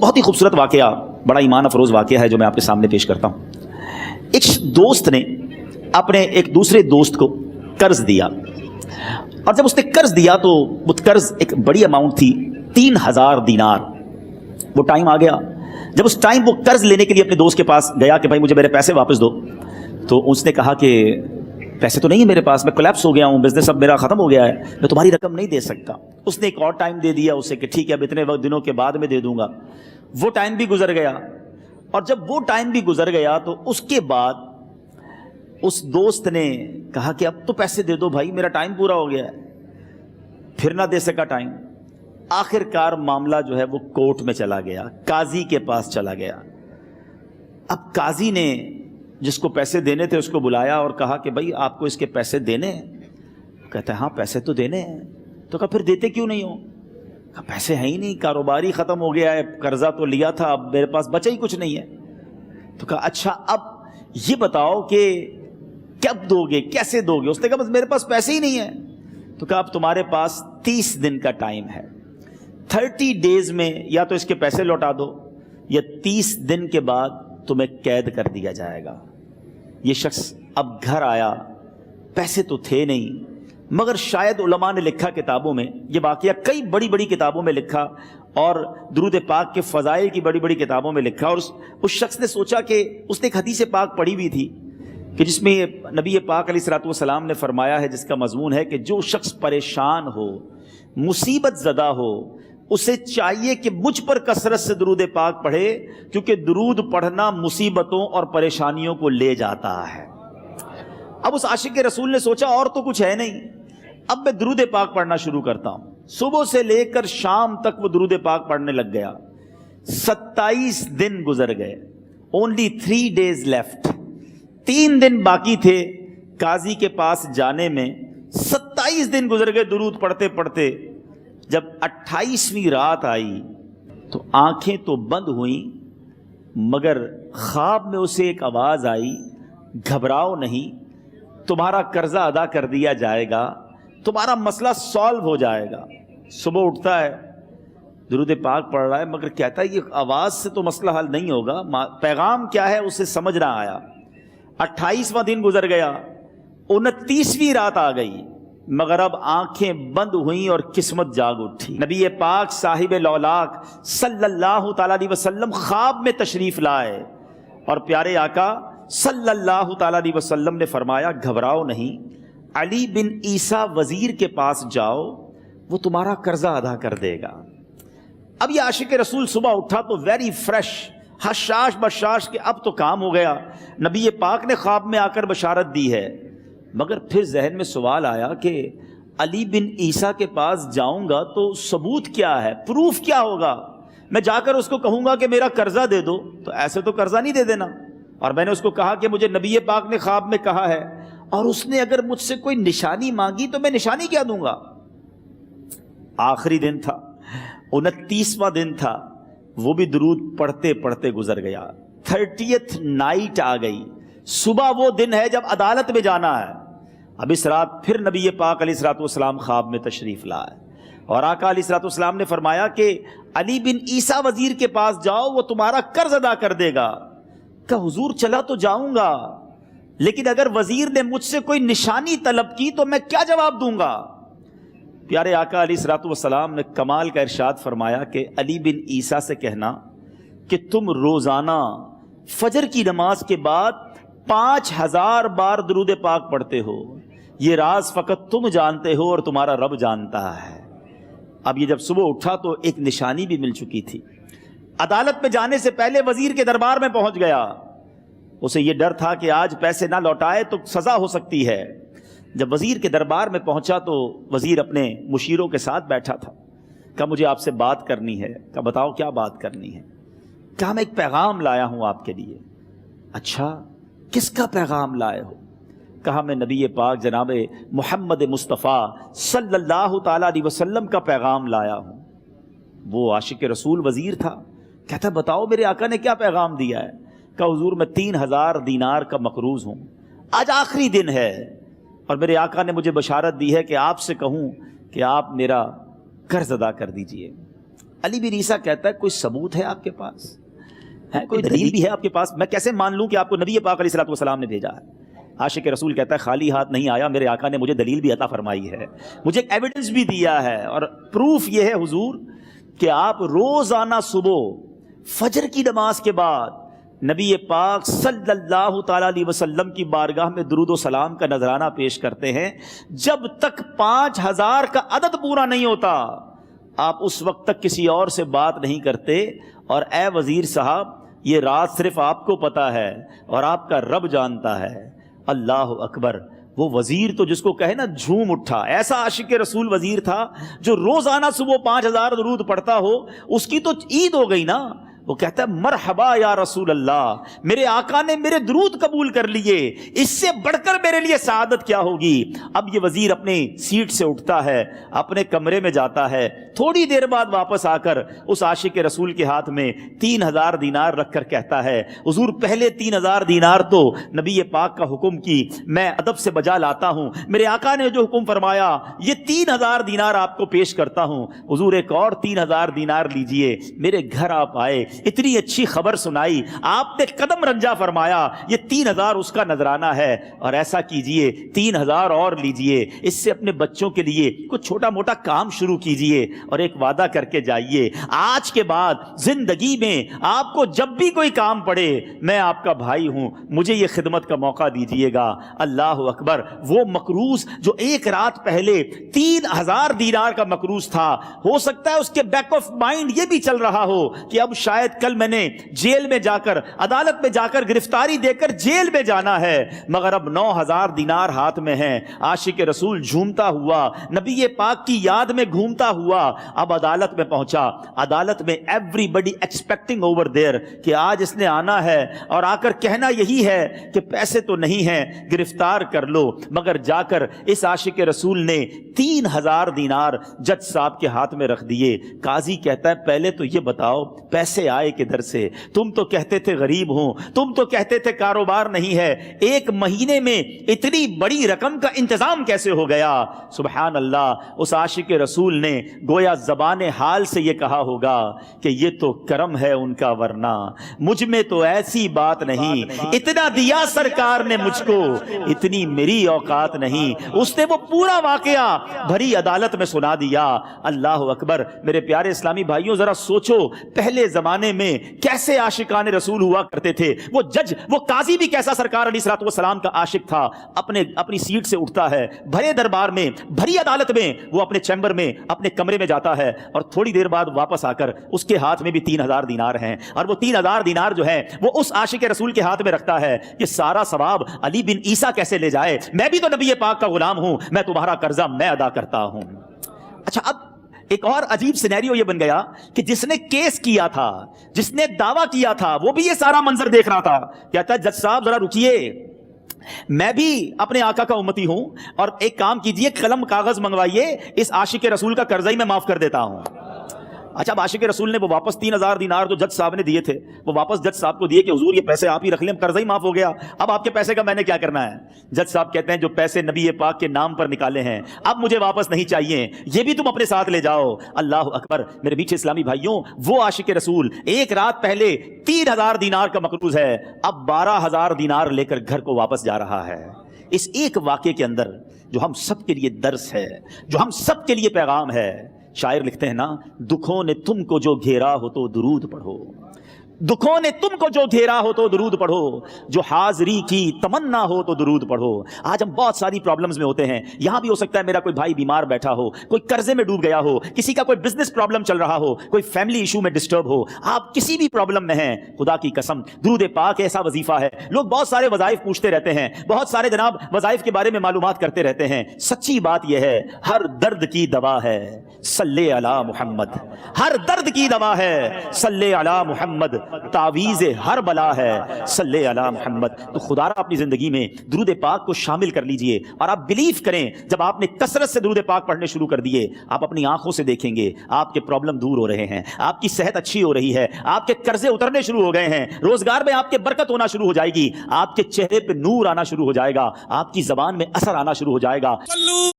بہت ہی خوبصورت واقعہ، بڑا ایمان افروز واقعہ ہے جو میں آپ کے سامنے پیش کرتا ہوں۔ ایک دوست نے اپنے ایک دوسرے دوست کو قرض دیا، اور جب اس نے قرض دیا تو وہ قرض ایک بڑی اماؤنٹ تھی، 3000 دینار۔ وہ ٹائم آ گیا جب اس ٹائم وہ قرض لینے کے لیے اپنے دوست کے پاس گیا کہ بھائی مجھے میرے پیسے واپس دو، تو اس نے کہا کہ پیسے تو نہیں ہے میرے پاس، میں کولیپس ہو گیا ہوں، بزنس اب میرا ختم ہو گیا ہے، میں تمہاری رقم نہیں دے سکتا۔ اس نے ایک اور ٹائم دے دیا اسے کہ ٹھیک ہے اب اتنے دنوں کے بعد میں دے دوں گا۔ وہ ٹائم بھی گزر گیا، اور جب وہ ٹائم بھی گزر گیا تو اس کے بعد اس دوست نے کہا کہ اب تو پیسے دے دو بھائی، میرا ٹائم پورا ہو گیا ہے۔ پھر نہ دے سکا ٹائم۔ آخر کار معاملہ جو ہے وہ کورٹ میں چلا گیا، قاضی کے پاس چلا گیا۔ اب قاضی نے جس کو پیسے دینے تھے اس کو بلایا اور کہا کہ بھائی آپ کو اس کے پیسے دینے ہیں؟ کہتا ہے ہاں پیسے تو دینے ہیں۔ تو کہا پھر دیتے کیوں نہیں ہو؟ کہا پیسے ہیں ہی نہیں، کاروبار ہی ختم ہو گیا ہے، قرضہ تو لیا تھا، اب میرے پاس بچا ہی کچھ نہیں ہے۔ تو کہا اچھا اب یہ بتاؤ کہ کب دو گے، کیسے دو گے؟ اس نے کہا بس میرے پاس پیسے ہی نہیں ہیں۔ تو کہا اب تمہارے پاس 30 دن کا ٹائم ہے، 30 ڈیز میں یا تو اس کے پیسے لوٹا دو یا 30 دن کے بعد تمہیں قید کر دیا جائے گا۔ یہ شخص اب گھر آیا، پیسے تو تھے نہیں، مگر شاید علماء نے لکھا کتابوں میں، یہ واقعہ کئی بڑی بڑی کتابوں میں لکھا اور درود پاک کے فضائل کی بڑی بڑی کتابوں میں لکھا، اور اس شخص نے سوچا کہ اس نے ایک حدیث پاک پڑھی ہوئی تھی کہ جس میں نبی پاک علیہ الصلوۃ والسلام نے فرمایا ہے، جس کا مضمون ہے کہ جو شخص پریشان ہو، مصیبت زدہ ہو، اسے چاہیے کہ مجھ پر کثرت سے درود پاک پڑھے، کیونکہ درود پڑھنا مصیبتوں اور پریشانیوں کو لے جاتا ہے۔ اب اس عاشق رسول نے سوچا اور تو کچھ ہے نہیں، اب میں درود پاک پڑھنا شروع کرتا ہوں۔ صبح سے لے کر شام تک وہ درود پاک پڑھنے لگ گیا۔ 27 دن گزر گئے، only 3 days left، 3 دن باقی تھے قاضی کے پاس جانے میں۔ 27 دن گزر گئے درود پڑھتے پڑھتے۔ جب 28ویں رات آئی تو آنکھیں تو بند ہوئیں، مگر خواب میں اسے ایک آواز آئی، گھبراؤ نہیں، تمہارا قرضہ ادا کر دیا جائے گا، تمہارا مسئلہ سالو ہو جائے گا۔ صبح اٹھتا ہے، درود پاک پڑھ رہا ہے، مگر کہتا ہے یہ آواز سے تو مسئلہ حل نہیں ہوگا، پیغام کیا ہے اسے سمجھ نہ آیا۔ 28واں دن گزر گیا، 29ویں رات آ گئی، مگر اب آنکھیں بند ہوئیں اور قسمت جاگ اٹھی۔ نبی پاک صاحب لولاک صلی اللہ تعالیٰ علیہ وسلم خواب میں تشریف لائے، اور پیارے آقا صلی اللہ تعالیٰ علیہ وسلم نے فرمایا گھبراؤ نہیں، علی بن عیسیٰ وزیر کے پاس جاؤ، وہ تمہارا قرضہ ادا کر دے گا۔ اب یہ عاشق رسول صبح اٹھا تو ویری فریش، حشاش بشاش کہ اب تو کام ہو گیا، نبی پاک نے خواب میں آ کر بشارت دی ہے۔ مگر پھر ذہن میں سوال آیا کہ علی بن عیسیٰ کے پاس جاؤں گا تو ثبوت کیا ہے، پروف کیا ہوگا؟ میں جا کر اس کو کہوں گا کہ میرا قرضہ دے دو تو ایسے تو قرضہ نہیں دے دینا، اور میں نے اس کو کہا کہ مجھے نبی پاک نے خواب میں کہا ہے، اور اس نے اگر مجھ سے کوئی نشانی مانگی تو میں نشانی کیا دوں گا؟ آخری دن تھا، 29واں دن تھا، وہ بھی درود پڑھتے پڑھتے گزر گیا۔ 30th نائٹ آ گئی، صبح وہ دن ہے جب عدالت میں جانا ہے۔ اب اس رات پھر نبی پاک علیہ الصلوۃ والسلام خواب میں تشریف لائے، اور آقا علیہ الصلوۃ والسلام نے فرمایا کہ علی بن عیسیٰ وزیر کے پاس جاؤ، وہ تمہارا قرض ادا کر دے گا۔ کہ حضور چلا تو جاؤں گا، لیکن اگر وزیر نے مجھ سے کوئی نشانی طلب کی تو میں کیا جواب دوں گا؟ پیارے آقا علیہ الصلوۃ والسلام نے کمال کا ارشاد فرمایا کہ علی بن عیسیٰ سے کہنا کہ تم روزانہ فجر کی نماز کے بعد 5000 بار درود پاک پڑھتے ہو، یہ راز فقط تم جانتے ہو اور تمہارا رب جانتا ہے۔ اب یہ جب صبح اٹھا تو ایک نشانی بھی مل چکی تھی۔ عدالت میں جانے سے پہلے وزیر کے دربار میں پہنچ گیا، اسے یہ ڈر تھا کہ آج پیسے نہ لوٹائے تو سزا ہو سکتی ہے۔ جب وزیر کے دربار میں پہنچا تو وزیر اپنے مشیروں کے ساتھ بیٹھا تھا۔ کہا مجھے آپ سے بات کرنی ہے۔ کہا بتاؤ کیا بات کرنی ہے؟ کہا میں ایک پیغام لایا ہوں آپ کے لیے۔ اچھا کس کا پیغام لائے ہو؟ کہا میں نبی پاک جناب محمد مصطفیٰ صلی اللہ تعالیٰ علیہ وسلم کا پیغام لایا ہوں۔ وہ عاشق رسول وزیر تھا، کہتا بتاؤ میرے آقا نے کیا پیغام دیا ہے؟ کہا حضور میں 3000 دینار کا مقروض ہوں، آج آخری دن ہے، اور میرے آقا نے مجھے بشارت دی ہے کہ آپ سے کہوں کہ آپ میرا قرض ادا کر دیجئے۔ علی بن عیسیٰ کہتا ہے کوئی ثبوت ہے آپ کے پاس؟ ہے کوئی دلیل بھی ہے آپ کے پاس؟ میں کیسے مان لوں کہ آپ کو نبی پاک علیہ الصلوۃ والسلام نے بھیجا ہے؟ عاشق رسول کہتا ہے خالی ہاتھ نہیں آیا، میرے آقا نے مجھے دلیل بھی عطا فرمائی ہے، مجھے ایویڈنس بھی دیا ہے، اور پروف یہ ہے حضور کہ آپ روزانہ صبح فجر کی نماز کے بعد نبی پاک صلی اللہ تعالیٰ علیہ وسلم کی بارگاہ میں درود و سلام کا نذرانہ پیش کرتے ہیں۔ جب تک 5000 کا عدد پورا نہیں ہوتا آپ اس وقت تک کسی اور سے بات نہیں کرتے۔ اور اے وزیر صاحب، یہ راز صرف آپ کو پتا ہے اور آپ کا رب جانتا ہے۔ اللہ اکبر۔ وہ وزیر تو جس کو کہے نا جھوم اٹھا، ایسا عاشق رسول وزیر تھا جو روزانہ صبح 5000 درود پڑھتا ہو، اس کی تو عید ہو گئی نا۔ وہ کہتا ہے مرحبا یا رسول اللہ، میرے آقا نے میرے درود قبول کر لیے، اس سے بڑھ کر میرے لیے سعادت کیا ہوگی۔ اب یہ وزیر اپنی سیٹ سے اٹھتا ہے، اپنے کمرے میں جاتا ہے، تھوڑی دیر بعد واپس آ کر اس عاشق رسول کے ہاتھ میں 3000 دینار رکھ کر کہتا ہے حضور پہلے 3000 دینار تو نبی پاک کا حکم کی میں ادب سے بجا لاتا ہوں، میرے آقا نے جو حکم فرمایا یہ 3000 دینار آپ کو پیش کرتا ہوں۔ حضور ایک اور 3000 دینار لیجئے، میرے گھر آپ آئے، اتنی اچھی خبر سنائی، آپ نے قدم رنجا فرمایا، یہ 3000 اس کا نذرانہ ہے، اور ایسا کیجئے 3000 اور لیجئے، اس سے اپنے بچوں کے لیے کچھ چھوٹا موٹا کام شروع کیجئے، اور ایک وعدہ کر کے جائیے، آج کے بعد زندگی میں آپ کو جب بھی کوئی کام پڑے میں آپ کا بھائی ہوں، مجھے یہ خدمت کا موقع دیجئے گا۔ اللہ اکبر۔ وہ مقروض جو ایک رات پہلے 3000 دینار کا مقروض تھا، ہو سکتا ہے اس کے بیک آف مائنڈ یہ بھی چل رہا ہو کہ اب شاید کل میں نے جیل میں جا کر، عدالت میں جا کر گرفتاری دے کر جیل میں جانا ہے، مگر اب 9000 دینار ہاتھ میں ہیں۔ عاشق رسول جھومتا ہوا نبی پاک کی یاد میں گھومتا ہوا اب عدالت میں پہنچا۔ عدالت میں everybody expecting over there کہ آج اس نے آنا ہے اور آ کر کہنا یہی ہے کہ پیسے تو نہیں ہیں، گرفتار کر لو، مگر جا کر اس عاشق رسول نے 3000 دینار جج صاحب کے ہاتھ میں رکھ دیے۔ قاضی کہتا ہے پہلے تو یہ بتاؤ پیسے آئے کدھر سے؟ تم تو کہتے تھے غریب ہوں، تم تو کہتے تھے کاروبار نہیں ہے، ایک مہینے میں اتنی بڑی رقم کا انتظام کیسے ہو گیا؟ سبحان اللہ۔ اس عاشق رسول نے گویا زبان حال سے یہ کہا ہوگا کہ یہ تو کرم ہے ان کا، ورنہ مجھ میں تو ایسی بات نہیں، اتنا دیا سرکار نے مجھ کو، اتنی میری اوقات نہیں۔ اس نے وہ پورا واقعہ بھری عدالت میں سنا دیا۔ اللہ اکبر۔ میرے پیارے اسلامی بھائیوں، ذرا سوچو پہلے زمانے میں کیسے عاشقان رسول ہوا کرتے تھے۔ وہ جج، وہ قاضی بھی کیسا سرکار علیہ الصلوۃ والسلام کا عاشق تھا۔ اپنی سیٹ سے اٹھتا ہے، بھرے دربار میں، بھری عدالت میں، وہ اپنے چیمبر میں، اپنے کمرے میں جاتا ہے، اور تھوڑی دیر بعد واپس آ کر اس کے ہاتھ میں بھی 3000 دینار ہیں، اور وہ 3000 دینار جو ہے وہ اس عاشق رسول کے ہاتھ میں رکھتا ہے۔ یہ سارا ثواب علی بن عیسیٰ کیسے لے جائے؟ میں بھی تو نبی پاک کا غلام ہوں، میں تمہارا قرضہ میں ادا کرتا ہوں۔ اچھا، اب ایک اور عجیب سینیریو یہ بن گیا کہ جس نے کیس کیا تھا، جس نے دعویٰ کیا تھا، وہ بھی یہ سارا منظر دیکھ رہا تھا۔ کہتا ہے جج صاحب ذرا رکیے، میں بھی اپنے آقا کا امتی ہوں، اور ایک کام کیجئے، قلم کاغذ منگوائیے، اس عاشق رسول کا قرضہ ہی میں معاف کر دیتا ہوں۔ اچھا، اب عاشق رسول نے وہ واپس 3000 دینار جو جج صاحب نے دیے تھے وہ واپس جج صاحب کو دیے کہ حضور یہ پیسے آپ ہی رکھ لیں، قرضہ ہی معاف ہو گیا، اب آپ کے پیسے کا میں نے کیا کرنا ہے؟ جج صاحب کہتے ہیں جو پیسے نبی پاک کے نام پر نکالے ہیں اب مجھے واپس نہیں چاہیے، یہ بھی تم اپنے ساتھ لے جاؤ۔ اللہ اکبر۔ میرے میٹھے اسلامی بھائیوں، وہ عاشق رسول ایک رات پہلے 3000 دینار کا مقروض ہے، اب 12000 دینار لے کر گھر کو واپس جا رہا ہے۔ اس ایک واقعے کے اندر جو ہم سب کے لیے درس ہے، جو ہم سب کے لیے پیغام ہے، شاعر لکھتے ہیں نا، دکھوں نے تم کو جو گھیرا ہو تو درود پڑھو، دکھوں نے تم کو جو گھیرا ہو تو درود پڑھو، جو حاضری کی تمنا ہو تو درود پڑھو۔ آج ہم بہت ساری پرابلمز میں ہوتے ہیں، یہاں بھی ہو سکتا ہے میرا کوئی بھائی بیمار بیٹھا ہو، کوئی قرضے میں ڈوب گیا ہو، کسی کا کوئی بزنس پرابلم چل رہا ہو، کوئی فیملی ایشو میں ڈسٹرب ہو، آپ کسی بھی پرابلم میں ہیں، خدا کی قسم درود پاک ایسا وظیفہ ہے۔ لوگ بہت سارے وظائف پوچھتے رہتے ہیں، بہت سارے جناب وظائف کے بارے میں معلومات کرتے رہتے ہیں، سچی بات یہ ہے ہر درد کی دوا ہے صلی علی محمد، ہر درد کی دوا ہے صلی علی محمد، تعویذ ہر بلا ہے صلی علی محمد۔ تو خدا را اپنی زندگی میں درود پاک کو شامل کر لیجئے، اور آپ بلیو کریں جب آپ نے کثرت سے درود پاک پڑھنے شروع کر دیے، آپ اپنی آنکھوں سے دیکھیں گے آپ کے پرابلم دور ہو رہے ہیں، آپ کی صحت اچھی ہو رہی ہے، آپ کے قرضے اترنے شروع ہو گئے ہیں، روزگار میں آپ کے برکت ہونا شروع ہو جائے گی، آپ کے چہرے پہ نور آنا شروع ہو جائے گا، آپ کی زبان میں اثر آنا شروع ہو جائے گا۔